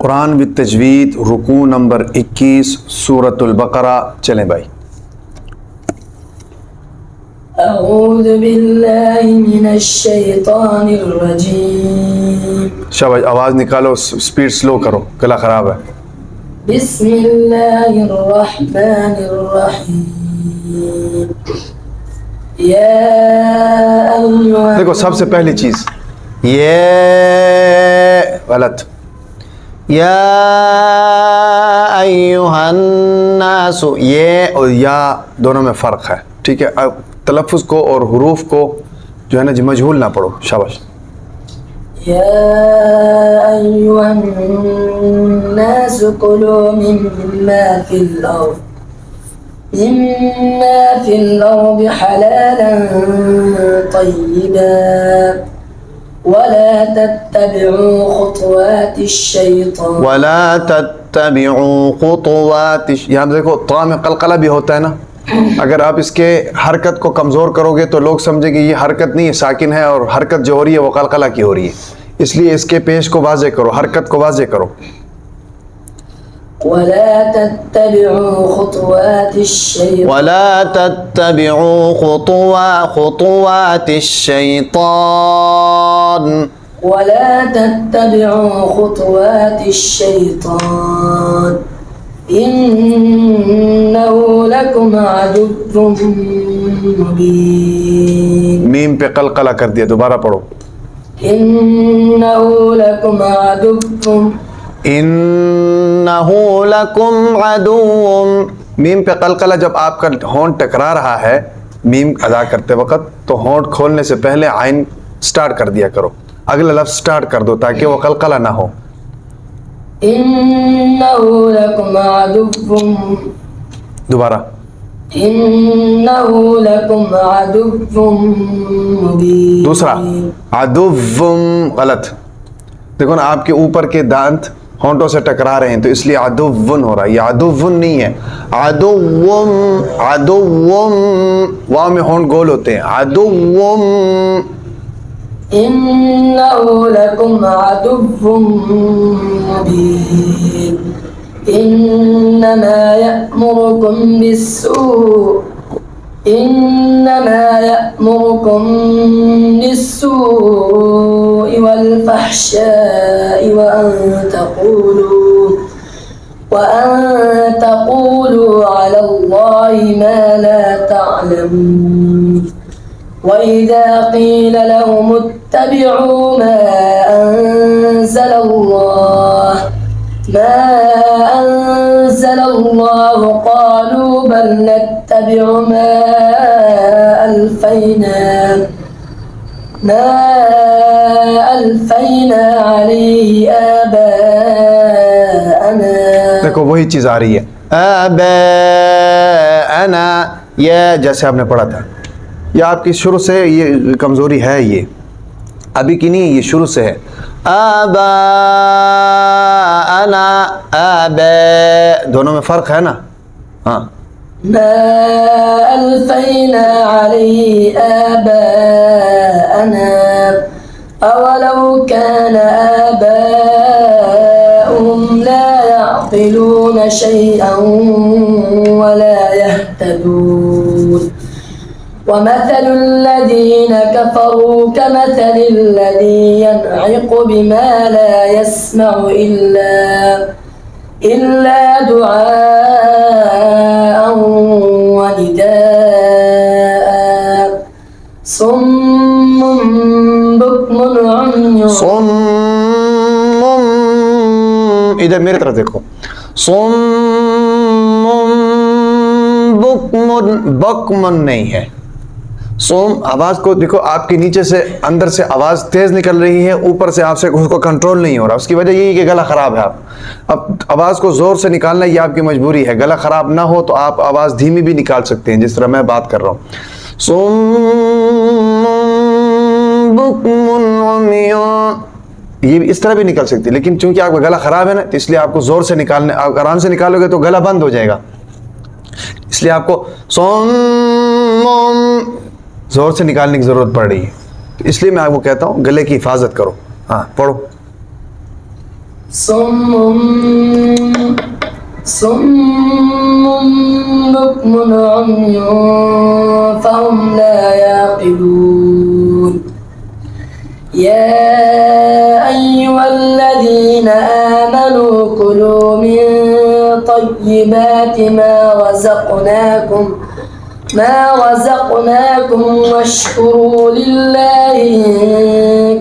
कुरान विद तजवीद रुकू नंबर 21 सूरतुल बकरा। चलें भाई। अऊज़ु बिल्लाहि मिनश शैतानिर रजीम। शाबाश, आवाज़ निकालो, स्पीड स्लो करो, गला ख़राब है। बिस्मिल्लाहिर रहमानिर रहीम। या देखो, सबसे पहली चीज़ ये गलत, या अय्युहन्नासु, ये और या दोनों में फ़र्क है, ठीक है। अब तलफ़ुज़ को और हुरूफ को जो है ना जी मजहूल ना पढ़ो। शाबाश। या अय्युहन्नासु कुलू मिम्मा फिल अर्द हलालन तय्यिबन वला तत्तबिउ खुतवातिश शैतान। वला तत्तबिउ खुतवातिश, यहाँ देखो ता में कलकला भी होता है ना। अगर आप इसके हरकत को कमज़ोर करोगे तो लोग समझेंगे ये हरकत नहीं है, साकिन है, और हरकत जो हो रही है वो कलकला की हो रही है। इसलिए इसके पेश को वाज़े करो, हरकत को वाज़े करो। वला तत्तबिउ खुतवातिश शैतान, वला तत्तबिउ खुतवातिश शैतान, वला तत्तबिउ खुतवातिश शैतान इन्नहु लकुम अदुव्वुम मुबीन। मीम पे कलकला कर दिया, दोबारा पढ़ो। इन्नहु लकुम अदुव्वुम, इन्नहु लकुम अदुव्वुम। मीम पे कलकला, जब आपका होंठ टकरा रहा है मीम अदा करते वक्त, तो होंठ खोलने से पहले आइन स्टार्ट कर दिया करो, अगला लफ्ज स्टार्ट कर दो ताकि वो कलकला ना हो। इन्नहु लकुम अदुव्वुम, दोबारा। इन्नहु लकुम अदुव्वुम मुबीन। दूसरा अदुव्वुम, गलत। देखो ना, आपके ऊपर के दांत होंठों से टकरा रहे हैं तो इसलिए अदुव्वुन हो रहा है, ये अदुव्वुन नहीं है, अदुव्वुम। अदुव्वुम, वाव में होंठ गोल होते हैं। अदुव्वुम, इन्नहु लकुम अदुव्वुम मुबीन। इन्नमा यअमुरुकुम बिस्सूइ वल फहशाइ व अन तक़ूलू अलल्लाहि मा ला तअलमून। वइज़ा क़ील लहुम इत्तबिउ मा अनज़लल्लाहु क़ालू बल नत्तबिउ मा अल्फ़ैना अलैहि आबाअना। देखो वही चीज़ आ रही है, आबाअना, ये जैसे आपने पढ़ा था, ये आपकी शुरू से ये कमज़ोरी है, ये अभी की नहीं, ये शुरू से है। आबाअना, आबा, दोनों में फ़र्क है ना। हाँ, मा अल्फ़ैना अलैहि आबाअना अवलौ कान आबाउहुम ला यअक़िलून शैअन वला यहतदून। वमथल الذين كفروا كمثل الذي ينعق بما لا يسمع إلا دعاء ونداء صم بكم عمي। صم، इधर मेरी तरफ देखो, صم बकमन नहीं है। सोम, आवाज़ को देखो, आपके नीचे से अंदर से आवाज़ तेज़ निकल रही है, ऊपर से आपसे उसको कंट्रोल नहीं हो रहा। उसकी वजह यही कि गला ख़राब है। आप अब आवाज़ को ज़ोर से निकालना ये आपकी मजबूरी है। गला ख़राब ना हो तो आप आवाज़ धीमी भी निकाल सकते हैं, जिस तरह मैं बात कर रहा हूँ। सोम ये इस तरह भी निकल सकती है, लेकिन चूंकि आपका गला ख़राब है ना, तो इसलिए आपको ज़ोर से निकालने, आराम से निकालोगे तो गला बंद हो जाएगा, इसलिए आपको सोम ज़ोर से निकालने की ज़रूरत पड़ रही है। तो इसलिए मैं आपको कहता हूँ गले की हिफाजत करो। हाँ, पढ़ो। صم بكم عمي فهم لا يعقلون يا أيها الذين آمنوا كلوا من طيبات ما رزقناكم واشكروا لله إن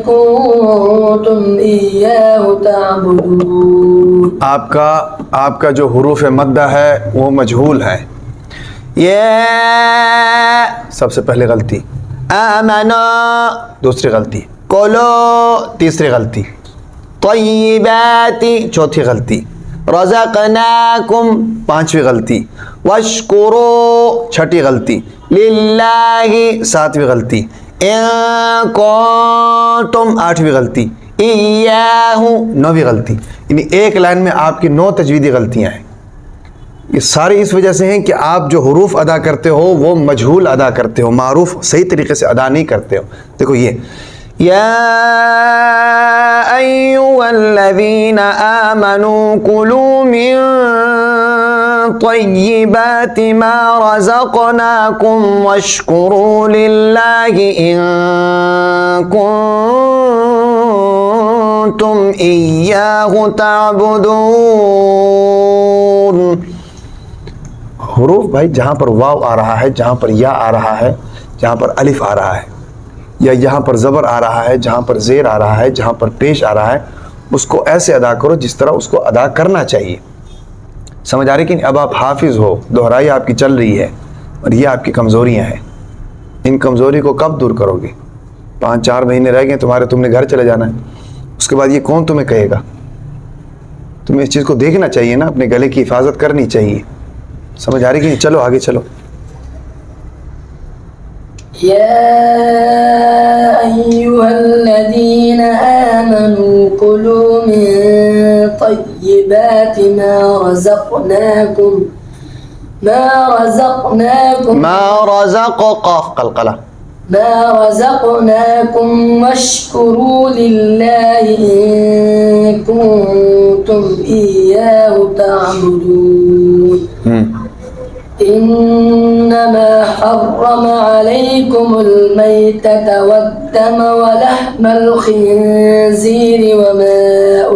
كنتم إياه تعبدون. आपका जो हुरूफ मद्दा है वो मजहूल है। ये सबसे पहले गलती, आमना दूसरी गलती, कोलो तीसरी गलती, तय्यिबाती चौथी गलती, रज़क़नाकुम पांचवी गलती, वश्कुरो छठी गलती, लिल्लाहि सातवीं गलती, इन कुंतुम आठवीं गलती, इय्याहु नौवीं गलती। यानी एक लाइन में आपकी 9 तजवीदी गलतियां हैं। ये सारी इस वजह से हैं कि आप जो हुरूफ अदा करते हो वो मजहूल अदा करते हो, मारूफ सही तरीके से अदा नहीं करते हो। देखो ये या अय्युहल्लज़ीना आमनू कुलू मिन तय्यिबाति मा रज़क़नाकुम वश्कुरू लिल्लाहि इन कुंतुम इय्याहु ताबुदून। हुरूफ भाई जहाँ पर वाव आ रहा है, जहाँ पर या आ रहा है, जहाँ पर अलिफ आ रहा है, या यहाँ पर ज़बर आ रहा है, जहाँ पर ज़ेर आ रहा है, जहाँ पर पेश आ रहा है, उसको ऐसे अदा करो जिस तरह उसको अदा करना चाहिए। समझ आ रही कि नहीं? अब आप हाफिज़ हो, दोहराई आपकी चल रही है और ये आपकी कमज़ोरियाँ हैं। इन कमज़ोरी को कब दूर करोगे? 5-4 महीने रह गए तुम्हारे, तुमने घर चले जाना है, उसके बाद ये कौन तुम्हें कहेगा? तुम्हें इस चीज़ को देखना चाहिए ना, अपने गले की हिफाजत करनी चाहिए। समझ आ रही कि नहीं? चलो आगे चलो। या अय्युहल्लज़ीना आमनू कुलू मिन तय्यिबाति मा रज़क़नाकुम वश्कुरू लिल्लाहि इन कुंतुम इय्याहु ताबुदून। إنما حرم عليكم الميتة والدم ولحم الخنزير وما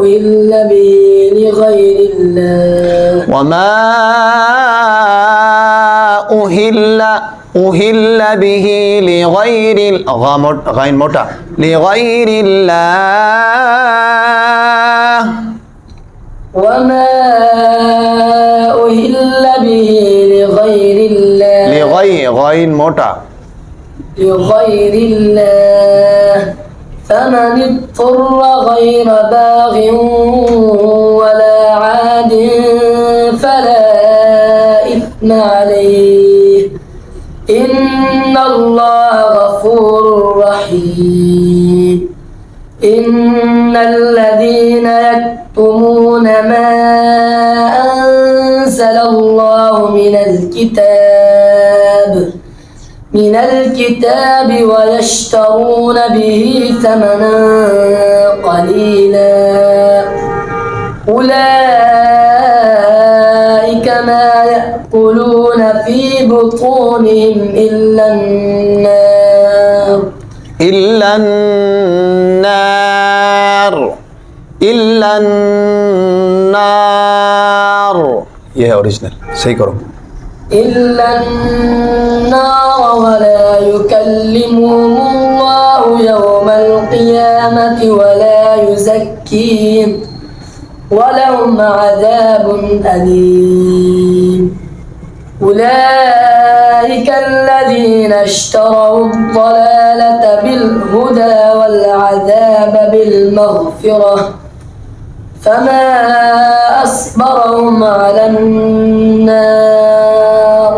أهل به لغير الله أهل به لغير غين موتا لغير الله وما أهل به لغير الله غين موتا لغير الله فمن اضطر غير باغ ولا عاد فلا إثم عليه إن الله غفور رحيم. إن الذين يكتمون ما أنزل الله من الكتاب ويشترون به ثمنا قليلا أولئك ما يأكلون في بطونهم إلا النار ये है ओरिजिनल, सही करो। إلا النار ولا يكلمهم الله يوم القيامة ولا يزكيهم ولهم عذاب أليم. أولئك الذين اشتروا الضلالة بالهدى والعذاب بالمغفرة فما أصبرهم على النار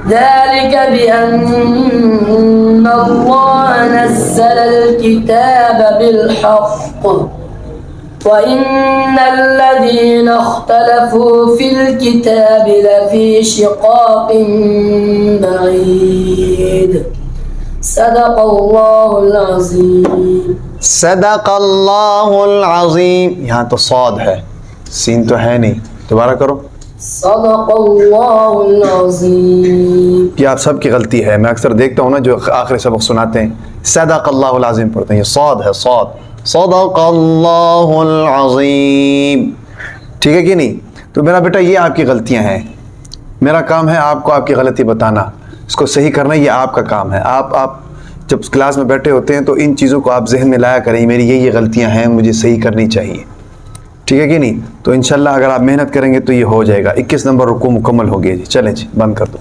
ذلك بأن الله نزل الكتاب بالحق وإن الذين اختلفوا في الكتاب لفي شقاق بعيد. صدق الله العظيم. सदक़ल्लाहुल अज़ीम। यहाँ तो सौद है, सीन तो है नहीं। दोबारा करो। सदक़ल्लाहुल अज़ीम। ये आप सबकी गलती है। मैं अक्सर देखता हूँ ना जो आखिरी सबक सुनाते हैं सदक़ल्लाहुल अज़ीम पढ़ते हैं, ये सौद है, सौद। सदक़ल्लाहुल अज़ीम, ठीक है कि नहीं? तो मेरा बेटा ये आपकी गलतियाँ हैं। मेरा काम है आपको आपकी गलती बताना, इसको सही करना ये आपका काम है। आप जब क्लास में बैठे होते हैं तो इन चीज़ों को आप जहन में लाया करें, मेरी ये गलतियां हैं, मुझे सही करनी चाहिए, ठीक है कि नहीं? तो इंशाल्लाह अगर आप मेहनत करेंगे तो ये हो जाएगा। 21 नंबर रुकू मुकम्मल हो गया जी। चलें जी, बंद कर दो।